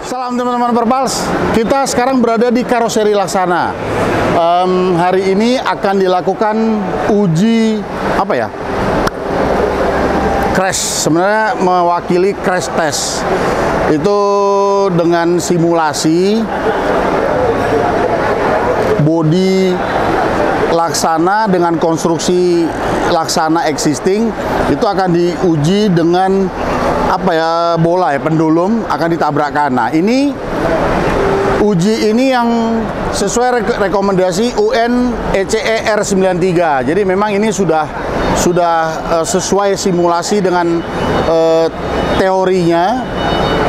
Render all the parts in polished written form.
Salam teman-teman Perpals, kita sekarang berada di karoseri Laksana. Hari ini akan dilakukan uji crash, sebenarnya mewakili crash test. Itu dengan simulasi bodi Laksana dengan konstruksi Laksana existing, itu akan diuji dengan bola pendulum akan ditabrakkan. Nah, ini uji ini yang sesuai rekomendasi UN ECE R93. Jadi memang ini sudah sesuai simulasi dengan teorinya.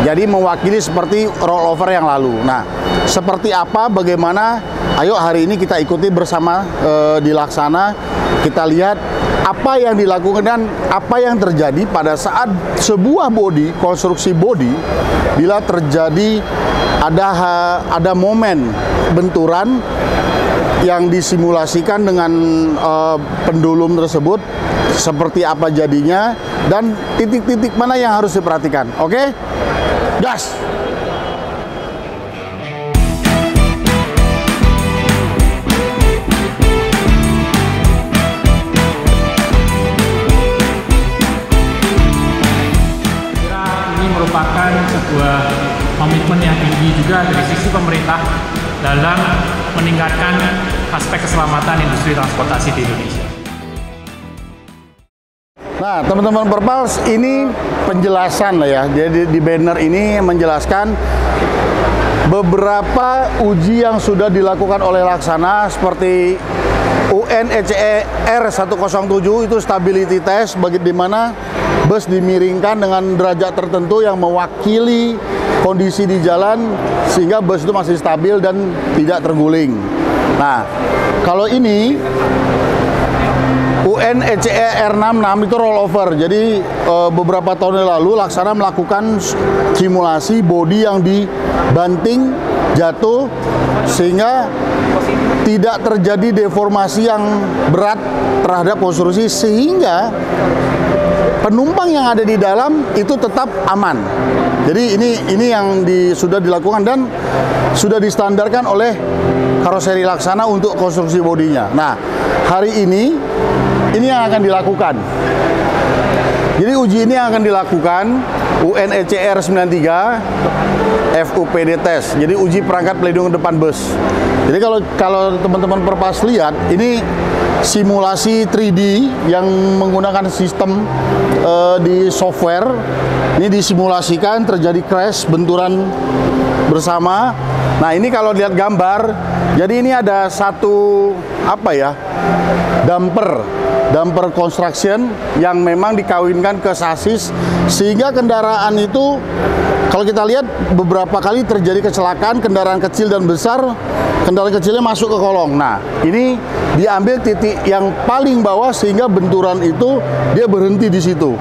Jadi mewakili seperti rollover yang lalu. Nah, seperti apa, bagaimana? Ayo hari ini kita ikuti bersama di Laksana. Kita lihat apa yang dilakukan dan apa yang terjadi pada saat sebuah bodi, konstruksi bodi, bila terjadi ada momen benturan yang disimulasikan dengan pendulum tersebut, seperti apa jadinya dan titik-titik mana yang harus diperhatikan. Oke? Gas! Merupakan sebuah komitmen yang tinggi juga dari sisi pemerintah dalam meningkatkan aspek keselamatan industri transportasi di Indonesia. Nah, teman-teman Perpals, ini penjelasan lah ya. Jadi di banner ini menjelaskan beberapa uji yang sudah dilakukan oleh Laksana seperti UN ECE R107 itu stability test, di mana bus dimiringkan dengan derajat tertentu yang mewakili kondisi di jalan sehingga bus itu masih stabil dan tidak terguling. Nah, kalau ini UN ECE R66 itu rollover. Jadi beberapa tahun yang lalu Laksana melakukan simulasi bodi yang dibanting jatuh sehingga tidak terjadi deformasi yang berat terhadap konstruksi sehingga penumpang yang ada di dalam itu tetap aman. Jadi ini yang sudah dilakukan dan sudah distandarkan oleh karoseri Laksana untuk konstruksi bodinya. Nah, hari ini yang akan dilakukan. Jadi uji ini yang akan dilakukan UN ECE R93 FUPD test. Jadi uji perangkat pelindung depan bus. Jadi kalau teman-teman Perpals lihat, ini simulasi 3D yang menggunakan sistem di software. Ini disimulasikan terjadi crash, benturan bersama. Nah, ini kalau lihat gambar, jadi ini ada satu dumper construction yang memang dikawinkan ke sasis sehingga kendaraan itu, kalau kita lihat beberapa kali terjadi kecelakaan kendaraan kecil dan besar, kendaraan kecilnya masuk ke kolong. Nah, ini diambil titik yang paling bawah sehingga benturan itu dia berhenti di situ.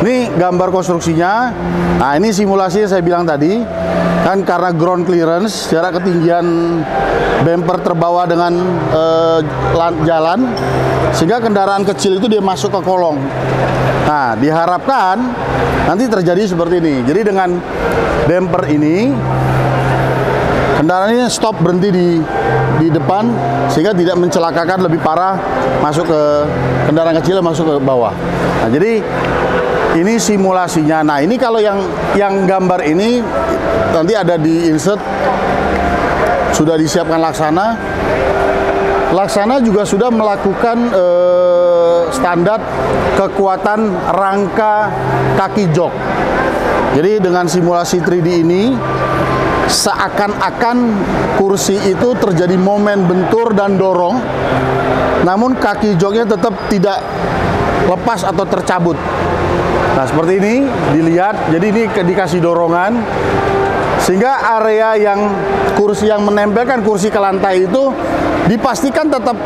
Ini gambar konstruksinya. Nah, ini simulasi saya bilang tadi kan, karena ground clearance, jarak ketinggian bumper terbawa dengan jalan sehingga kendaraan kecil itu dia masuk ke kolong. Nah, diharapkan nanti terjadi seperti ini. Jadi dengan bumper ini kendaraan ini stop, berhenti di depan sehingga tidak mencelakakan lebih parah, masuk ke kendaraan kecil masuk ke bawah. Nah, jadi ini simulasinya. Nah, ini kalau yang gambar ini nanti ada di insert, sudah disiapkan Laksana. Laksana juga sudah melakukan standar kekuatan rangka kaki jok. Jadi dengan simulasi 3D ini seakan-akan kursi itu terjadi momen bentur dan dorong, namun kaki joknya tetap tidak lepas atau tercabut. Nah, seperti ini dilihat. Jadi ini dikasih dorongan Sehingga area yang kursi yang menempelkan kursi ke lantai itu dipastikan tetap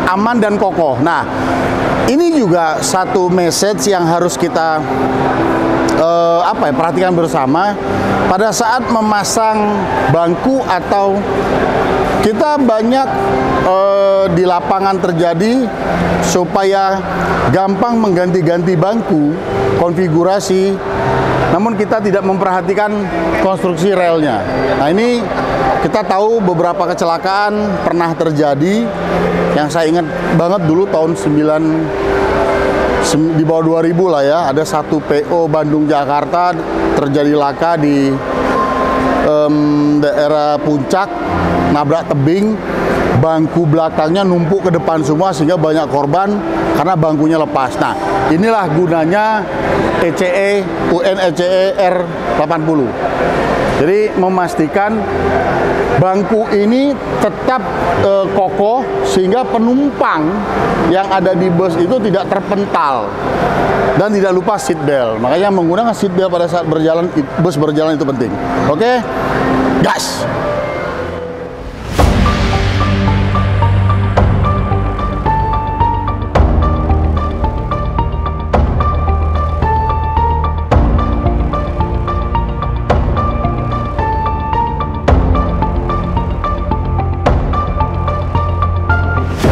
aman dan kokoh. Nah, ini juga satu message yang harus kita perhatikan bersama pada saat memasang bangku, atau kita banyak di lapangan terjadi supaya gampang mengganti-ganti bangku, konfigurasi, namun kita tidak memperhatikan konstruksi relnya. Nah, ini kita tahu beberapa kecelakaan pernah terjadi, yang saya ingat banget dulu tahun di bawah 2000 lah ya, ada satu PO Bandung Jakarta terjadi laka di daerah Puncak, nabrak tebing, bangku belakangnya numpuk ke depan semua sehingga banyak korban karena bangkunya lepas. Nah, inilah gunanya ECE UN ECE R80. Jadi memastikan bangku ini tetap kokoh sehingga penumpang yang ada di bus itu tidak terpental, dan tidak lupa seat belt. Makanya menggunakan seat belt pada saat bus berjalan itu penting. Oke, gas.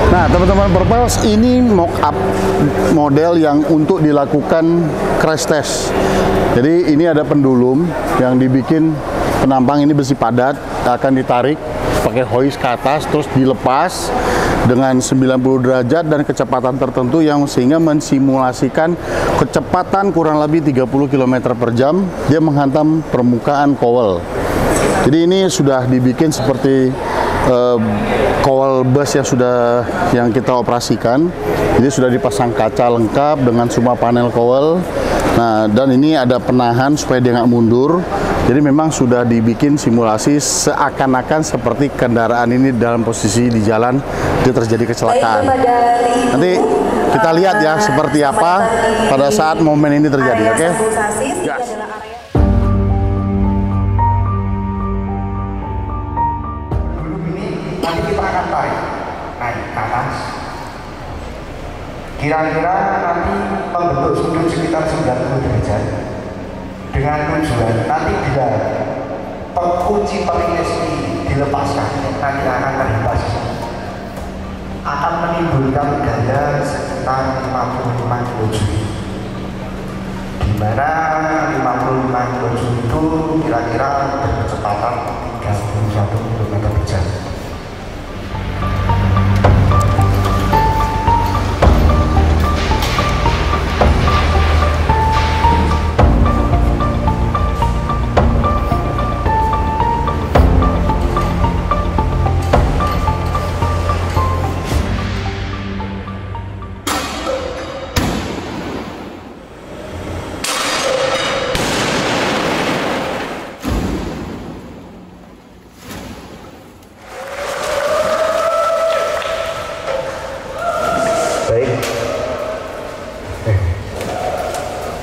Nah, teman-teman Perpals, ini mock-up model yang untuk dilakukan crash test. Jadi ini ada pendulum yang dibikin penampang, ini besi padat, akan ditarik pakai hoist ke atas, terus dilepas dengan 90 derajat dan kecepatan tertentu yang sehingga mensimulasikan kecepatan kurang lebih 30 km per jam. Dia menghantam permukaan kowel. Jadi ini sudah dibikin seperti kowel bus yang kita operasikan. Jadi sudah dipasang kaca lengkap dengan semua panel kowel. Nah, dan ini ada penahan supaya dia nggak mundur. Jadi memang sudah dibikin simulasi seakan-akan seperti kendaraan ini dalam posisi di jalan itu terjadi kecelakaan. Nanti kita lihat ya seperti apa pada saat momen ini terjadi, oke? Yes. Nanti kita akan tarik naik ke atas. Kira-kira nanti membentuk sudut sekitar 90 derajat dengan tujuan nanti bila kunci pengiris ini dilepaskan, nanti akan terlepas, akan menimbulkan gaya sekitar 55 kJ, di mana 55 kJ itu kira-kira berkecepatan 31 km per jam.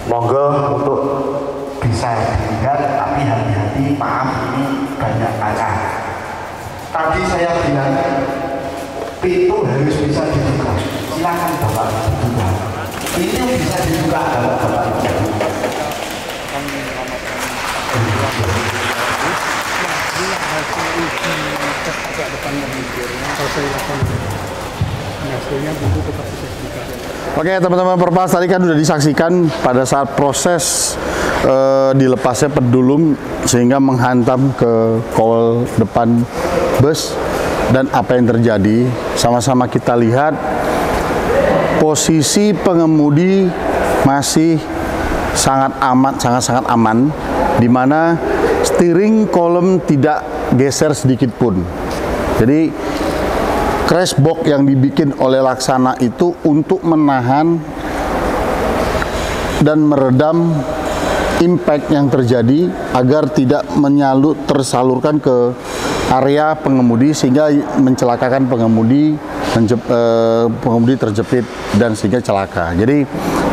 Monggo untuk bisa dilihat, tapi hati-hati, maaf ini banyak kaca. Tadi saya bilang pintu harus bisa dibuka. Silakan Bapak dibuka. Ini bisa dibuka Bapak. Oke, teman-teman Perpals, tadi kan sudah disaksikan pada saat proses dilepasnya pendulum sehingga menghantam ke kowel depan bus, dan apa yang terjadi. Sama-sama kita lihat posisi pengemudi masih sangat aman, di mana steering column tidak geser sedikit pun. Jadi crash box yang dibikin oleh Laksana itu untuk menahan dan meredam impact yang terjadi agar tidak tersalurkan ke area pengemudi sehingga mencelakakan pengemudi terjepit dan sehingga celaka. Jadi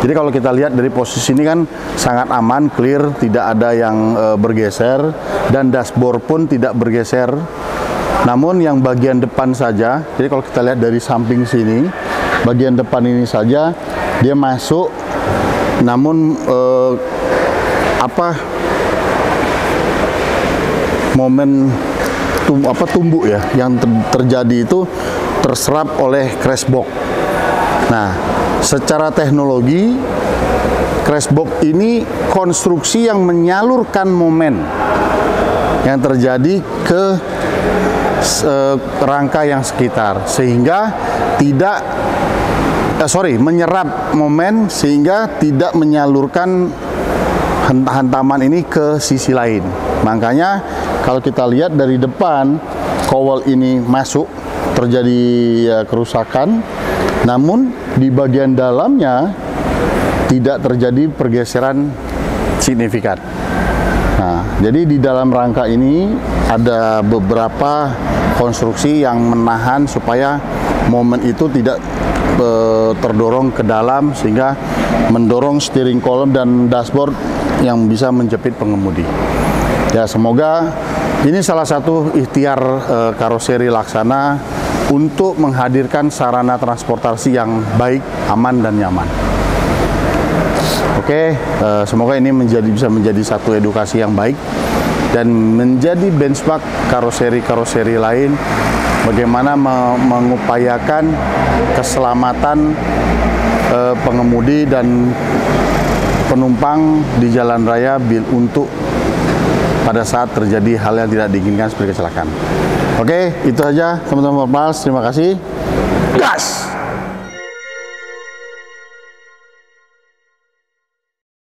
Jadi kalau kita lihat dari posisi ini kan sangat aman, clear, tidak ada yang bergeser, dan dashboard pun tidak bergeser. Namun yang bagian depan saja, jadi kalau kita lihat dari samping sini, bagian depan ini saja dia masuk, namun tumbuk ya yang terjadi itu terserap oleh crashbox. Nah, secara teknologi crashbox ini konstruksi yang menyalurkan momen yang terjadi ke rangka yang sekitar, sehingga tidak menyerap momen sehingga tidak menyalurkan hantaman ini ke sisi lain. Makanya kalau kita lihat dari depan, kowal ini masuk, terjadi kerusakan, namun di bagian dalamnya tidak terjadi pergeseran signifikan. Nah, jadi di dalam rangka ini ada beberapa konstruksi yang menahan supaya momen itu tidak terdorong ke dalam, sehingga mendorong steering column dan dashboard yang bisa menjepit pengemudi. Ya, semoga ini salah satu ikhtiar karoseri Laksana untuk menghadirkan sarana transportasi yang baik, aman, dan nyaman. Oke, semoga ini bisa menjadi satu edukasi yang baik dan menjadi benchmark karoseri-karoseri lain bagaimana mengupayakan keselamatan pengemudi dan penumpang di jalan raya untuk pada saat terjadi hal yang tidak diinginkan seperti kecelakaan. Oke, itu saja teman-teman Popmars. Terima kasih. Gas!